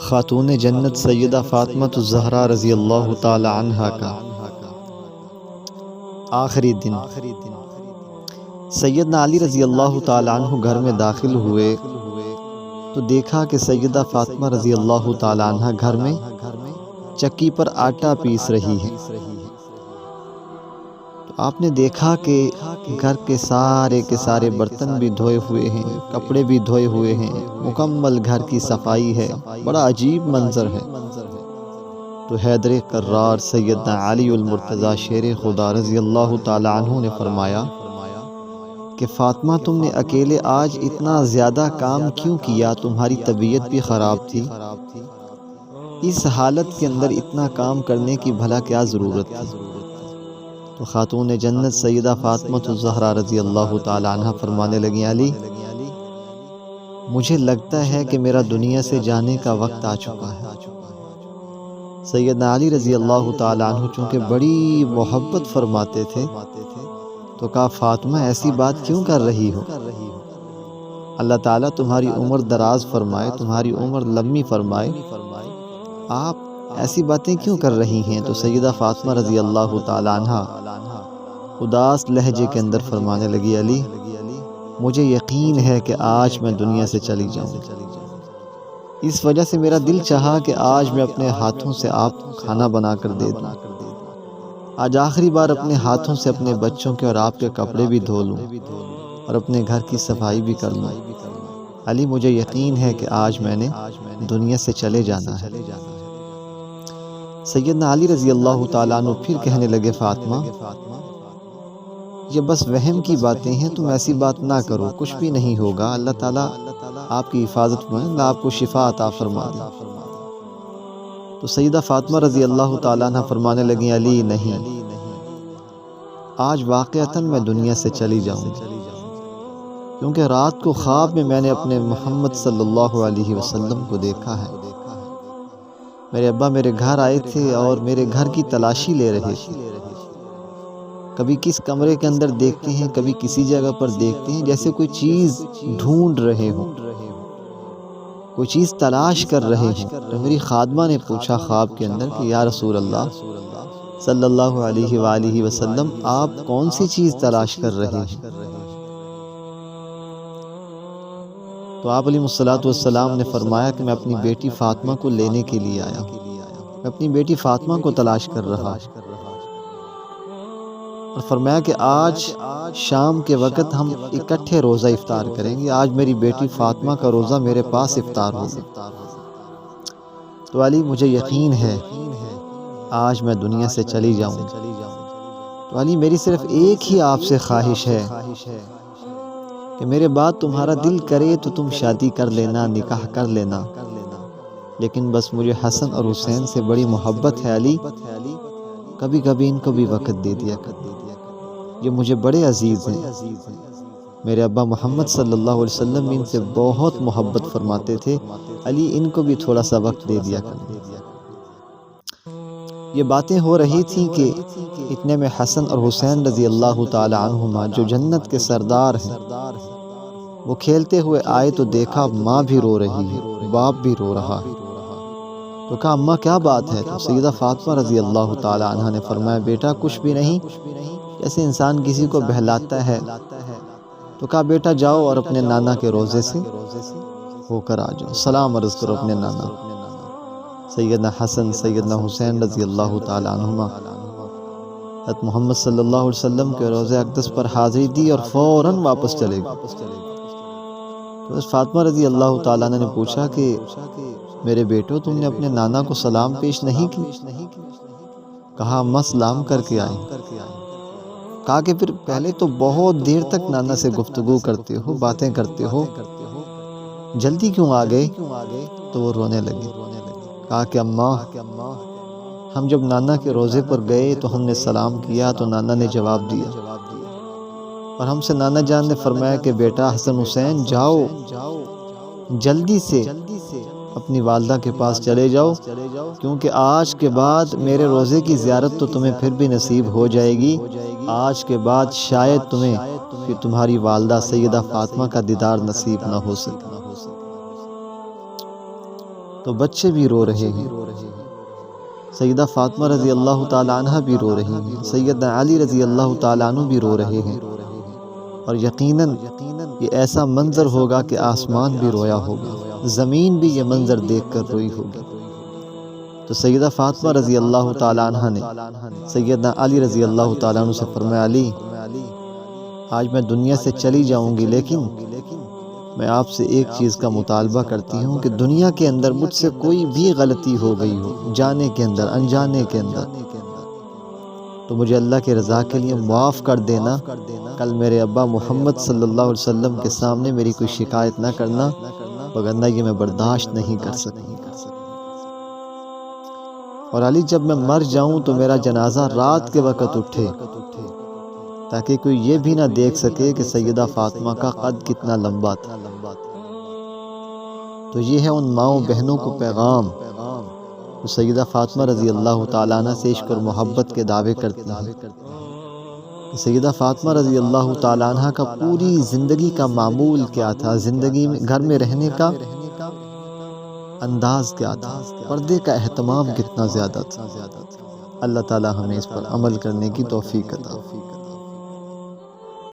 خاتون جنت سیدہ فاطمہ الزہرا رضی اللہ تعالی عنہا کا آخری دن۔ سیدنا علی رضی اللہ تعالی عنہ گھر میں داخل ہوئے تو دیکھا کہ سیدہ فاطمہ رضی اللہ تعالی عنہا گھر میں چکی پر آٹا پیس رہی ہے۔ تو آپ نے دیکھا کہ گھر کے سارے برتن بھی دھوئے ہوئے ہیں، کپڑے بھی دھوئے ہوئے ہیں، مکمل گھر کی صفائی ہے، بڑا عجیب منظر ہے۔ تو حیدر کرار سیدنا علی المرتضی شیر خدا رضی اللہ تعالی عنہ نے فرمایا کہ فاطمہ تم نے اکیلے آج اتنا زیادہ کام کیوں کیا؟ تمہاری طبیعت بھی خراب تھی، اس حالت کے اندر اتنا کام کرنے کی بھلا کیا ضرورت تھی؟ تو خاتون جنت سیدہ فاطمہ الزہرا رضی اللہ تعالی عنہ فرمانے لگی، علی مجھے لگتا ہے کہ میرا دنیا سے جانے کا وقت آ چکا ہے۔ سیدنا علی رضی اللہ تعالی عنہ چونکہ بڑی محبت فرماتے تھے تو کہا، فاطمہ ایسی بات کیوں کر رہی ہو؟ اللہ تعالیٰ تمہاری عمر دراز فرمائے، تمہاری عمر لمبی فرمائے، آپ ایسی باتیں کیوں کر رہی ہیں؟ تو سیدہ فاطمہ رضی اللہ تعالی عنہ اداس لہجے کے اندر فرمانے لگی، علی مجھے یقین ہے کہ آج میں دنیا سے چلی جاؤں گی، اس وجہ سے میرا دل چاہا کہ آج میں اپنے ہاتھوں سے آپ کو کھانا بنا کر دے دوں، آج آخری بار اپنے ہاتھوں سے اپنے بچوں کے اور آپ کے کپڑے بھی دھو لوں اور اپنے گھر کی صفائی بھی کر لوں۔ علی مجھے یقین ہے کہ آج میں نے دنیا سے چلے جانا ہے۔ سیدنا علی رضی اللہ تعالیٰ عنہ پھر کہنے لگے، فاطمہ یہ بس وہم کی باتیں ہیں، تم ایسی بات نہ کرو، کچھ بھی نہیں ہوگا، اللہ تعالیٰ آپ کی حفاظت فرمائے، اللہ آپ کو شفا عطا فرما دے۔ تو سیدہ فاطمہ رضی اللہ تعالیٰ عنہ فرمانے لگیں، علی نہیں، آج واقعتاً میں دنیا سے چلی جاؤں گی، کیونکہ رات کو خواب میں میں نے اپنے محمد صلی اللہ علیہ وسلم کو دیکھا ہے۔ میرے ابا میرے گھر آئے تھے اور میرے گھر کی تلاشی لے رہے تھے، کبھی کس کمرے کے اندر دیکھتے ہیں، کبھی کسی جگہ پر دیکھتے ہیں، جیسے کوئی چیز ڈھونڈ رہے ہوں، کوئی چیز تلاش کر رہے ہوں۔ تو میری خادمہ نے پوچھا خواب کے اندر کہ یا رسول اللہ صلی اللہ علیہ وآلہ وسلم آپ کون سی چیز تلاش کر رہے ہیں؟ تو آپ علیہ الصلوۃ والسلام نے فرمایا کہ میں اپنی بیٹی فاطمہ کو لینے کے لیے آیا ہوں، میں اپنی بیٹی فاطمہ کو تلاش کر رہا ہوں۔ اور فرمایا کہ آج شام کے وقت ہم اکٹھے روزہ افطار کریں گے، آج میری بیٹی فاطمہ کا روزہ میرے پاس افطار ہوگا۔ تو علی مجھے یقین ہے آج میں دنیا سے چلی جاؤں گی، تو علی میری صرف ایک ہی آپ سے خواہش ہے کہ میرے بعد تمہارا دل کرے تو تم شادی کر لینا، نکاح کر لینا، لیکن بس مجھے حسن اور حسین سے بڑی محبت ہے علی، کبھی کبھی ان کو بھی وقت دے دیا کر، یہ مجھے بڑے عزیز ہیں، میرے ابا محمد صلی اللہ علیہ وسلم ان سے بہت محبت فرماتے تھے، علی ان کو بھی تھوڑا سا وقت دے دیا کر۔ یہ باتیں ہو رہی تھیں کہ اتنے میں حسن اور حسین رضی اللہ تعالی عنہما جو جنت کے سردار ہیں وہ کھیلتے ہوئے آئے تو دیکھا ماں بھی رو رہی ہے، باپ بھی رو رہا ہے۔ تو کہا اماں کیا بات ہے؟ تو سیدہ فاطمہ رضی اللہ تعالی عنہ نے فرمایا، بیٹا کچھ بھی نہیں، جیسے انسان کسی کو بہلاتا ہے۔ تو کہا بیٹا جاؤ اور اپنے نانا کے روزے سے ہو کر آ جاؤ، سلام عرض کرو اپنے نانا۔ سیدنا حسن سیدنا حسین رضی اللہ تعالی عنہما حضرت محمد صلی اللہ علیہ وسلم کے روزے اقدس پر حاضری دی اور فوراً واپس چلے گئے۔ تو فاطمہ رضی اللہ تعالیٰ عنہ نے پوچھا کہ میرے بیٹو تم نے اپنے نانا کو سلام پیش نہیں کی؟ کہا اماں سلام کر کے آئے۔ کہا کہ پھر پہلے تو بہت دیر تک نانا سے گفتگو کرتے ہو، باتیں کرتے ہو، جلدی کیوں آ گئے؟ تو وہ رونے لگے۔ کہا کہ اماں ہم جب نانا کے روزے پر گئے تو ہم نے سلام کیا تو نانا نے جواب دیا، اور ہم سے نانا جان نے فرمایا کہ بیٹا حسن حسین جاؤ، جلدی سے اپنی والدہ کے پاس چلے جاؤ، کیونکہ آج کے بعد میرے روزے کی زیارت تو تمہیں پھر بھی نصیب ہو جائے گی، آج کے بعد شاید تمہیں کہ تمہاری والدہ سیدہ فاطمہ کا دیدار نصیب نہ ہو سکے۔ تو بچے بھی رو رہے ہیں، سیدہ فاطمہ رضی اللہ تعالیٰ عنہ بھی رو رہی ہیں، سیدنا علی رضی اللہ تعالیٰ عنہ بھی رو رہے ہیں، اور یقیناً یہ ایسا منظر ہوگا کہ آسمان بھی رویا ہوگا، زمین بھی یہ منظر دیکھ کر روئی ہوگی۔ تو سیدہ فاطمہ رضی اللہ تعالیٰ عنہ نے سیدنا علی رضی اللہ تعالیٰ عنہ سے فرمایا، علی آج میں دنیا سے چلی جاؤں گی، لیکن میں آپ سے ایک چیز کا مطالبہ کرتی ہوں کہ دنیا کے اندر مجھ سے کوئی بھی غلطی ہو گئی ہو، جانے کے اندر انجانے کے اندر، تو مجھے اللہ کے رضا کے لیے معاف کر دینا، کل میرے ابا محمد صلی اللہ علیہ وسلم کے سامنے میری کوئی شکایت نہ کرنا، وگرنہ یہ میں برداشت نہیں کر سکوں۔ اور علی جب میں مر جاؤں تو میرا جنازہ رات کے وقت اٹھے، تاکہ کوئی یہ بھی نہ دیکھ سکے کہ سیدہ فاطمہ کا قد کتنا لمبا تھا۔ تو یہ ہے ان ماؤں بہنوں کو پیغام جو سیدہ فاطمہ رضی اللہ تعالیٰ عنہ سے عشق اور محبت کے دعوے کرتی ہیں۔ سیدہ فاطمہ رضی اللہ تعالیٰ عنہ کا پوری زندگی کا معمول کیا تھا، زندگی میں گھر میں رہنے کا انداز کیا تھا، پردے کا اہتمام کتنا زیادہ تھا۔ اللہ تعالیٰ ہمیں اس پر عمل کرنے کی توفیق عطا فرمائے۔